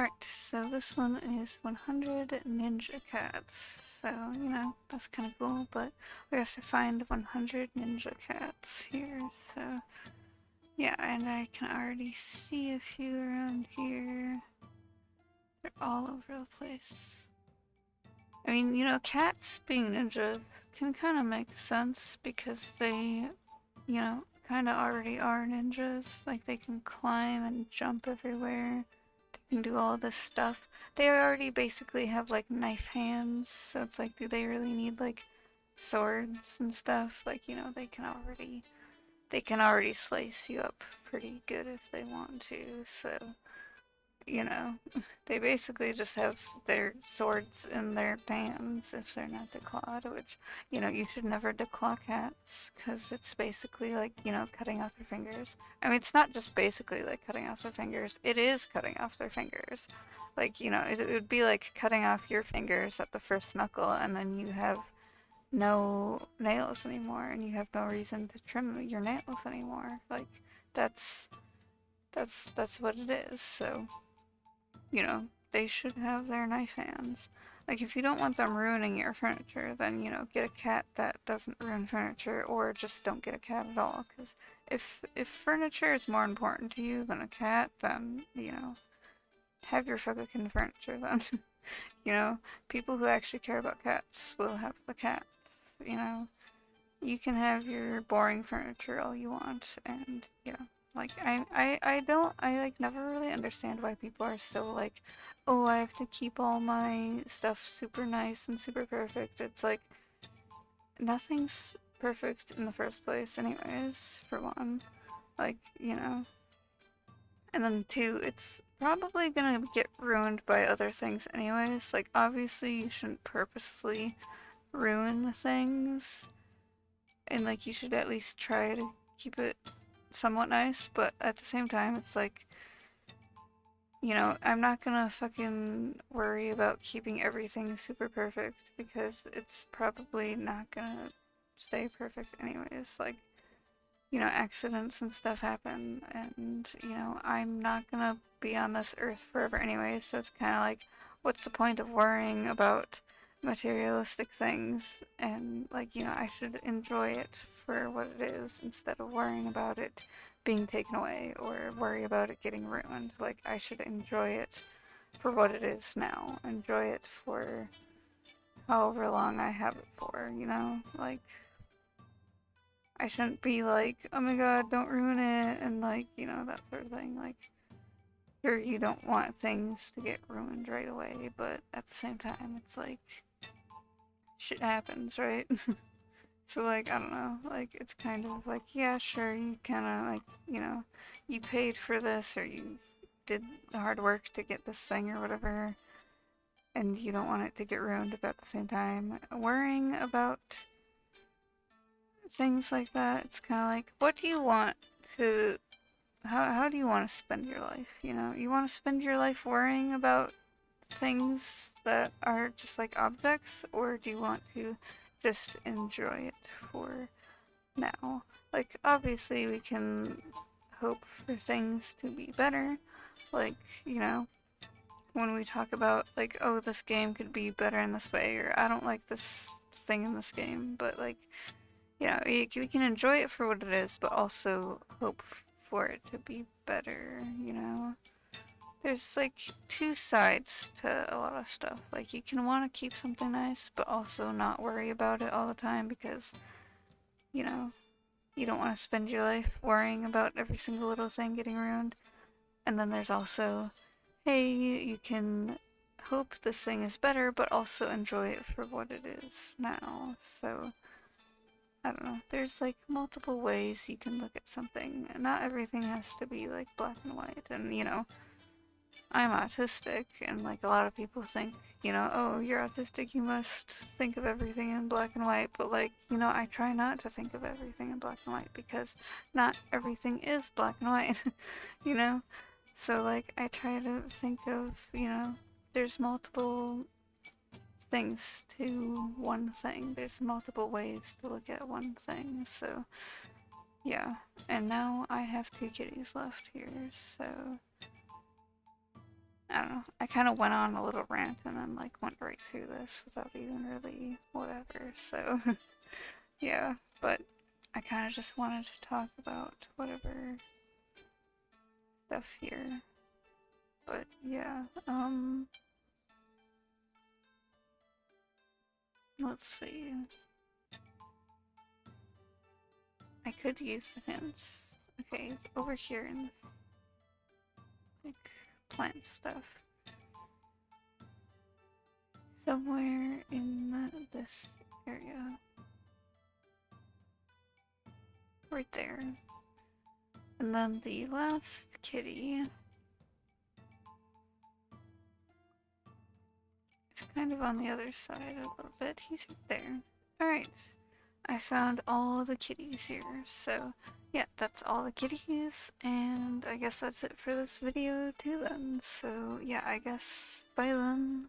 Alright, so this one is 100 ninja cats. So, you know, that's kind of cool, but we have to find 100 ninja cats here. So, yeah, and I can already see a few around here. They're all over the place. I mean, you know, cats being ninjas can kind of make sense because they, you know, kind of already are ninjas. Like, they can climb and jump everywhere. They can do all this stuff. They already basically have, like, knife hands, so it's like, do they really need, like, swords and stuff? Like, you know, they can already slice you up pretty good if they want to, so you know, they basically just have their swords in their hands if they're not declawed, which, you know, you should never declaw cats, because it's basically like, you know, cutting off their fingers. I mean, it's not just basically like cutting off their fingers, it is cutting off their fingers. Like, you know, it would be like cutting off your fingers at the first knuckle, and then you have no nails anymore, and you have no reason to trim your nails anymore. Like, that's, that's what it is, so you know, they should have their knife hands. Like, if you don't want them ruining your furniture, then, you know, get a cat that doesn't ruin furniture, or just don't get a cat at all. Because if furniture is more important to you than a cat, then, you know, have your fucking furniture then. You know, people who actually care about cats will have the cats, you know. You can have your boring furniture all you want, and, you know, like, I like never really understand why people are so like, oh, I have to keep all my stuff super nice and super perfect. It's like, nothing's perfect in the first place anyways, for one. Like, you know. And then two, it's probably gonna get ruined by other things anyways. Like, obviously you shouldn't purposely ruin things. And like, you should at least try to keep it somewhat nice, but at the same time, it's like, you know, I'm not gonna fucking worry about keeping everything super perfect because it's probably not gonna stay perfect anyways. Like, you know, accidents and stuff happen, and, you know, I'm not gonna be on this earth forever anyways, so it's kind of like, what's the point of worrying about materialistic things? And, like, you know, I should enjoy it for what it is instead of worrying about it being taken away or worry about it getting ruined. Like, I should enjoy it for what it is now. Enjoy it for however long I have it for, you know? Like, I shouldn't be like, oh my god, don't ruin it, and like, you know, that sort of thing. Like, sure, you don't want things to get ruined right away, but at the same time, it's like, shit happens, right? So, like, I don't know, like, it's kind of like, yeah, sure, you kind of, like, you know, you paid for this, or you did the hard work to get this thing or whatever, and you don't want it to get ruined, but at the same time, worrying about things like that, it's kind of like, what do you want to, how do you want to spend your life, you know? You want to spend your life worrying about things that are just like objects, or do you want to just enjoy it for now? Like, obviously we can hope for things to be better, like, you know, when we talk about, like, oh, this game could be better in this way, or I don't like this thing in this game, but like, you know, we can enjoy it for what it is, but also hope for it to be better, you know? There's like two sides to a lot of stuff. Like, you can want to keep something nice, but also not worry about it all the time because, you know, you don't want to spend your life worrying about every single little thing getting ruined. And then there's also, hey, you can hope this thing is better, but also enjoy it for what it is now. So, I don't know. There's like multiple ways you can look at something. Not everything has to be like black and white. And, you know, I'm autistic, and like a lot of people think, you know, oh, you're autistic, you must think of everything in black and white. But like, you know, I try not to think of everything in black and white because not everything is black and white, you know? So like, I try to think of, you know, there's multiple things to one thing. There's multiple ways to look at one thing. So yeah, and now I have two kitties left here, so I don't know. I kind of went on a little rant and then like went right through this without even really whatever. So yeah, but I kind of just wanted to talk about whatever stuff here. But yeah, let's see. I could use the hints. Okay, it's over here in this like plant stuff. Somewhere in this area. Right there. And then the last kitty. It's kind of on the other side a little bit. He's right there. Alright. I found all the kitties here. So yeah, that's all the kitties. And I guess that's it for this video too then. So yeah, I guess bye then.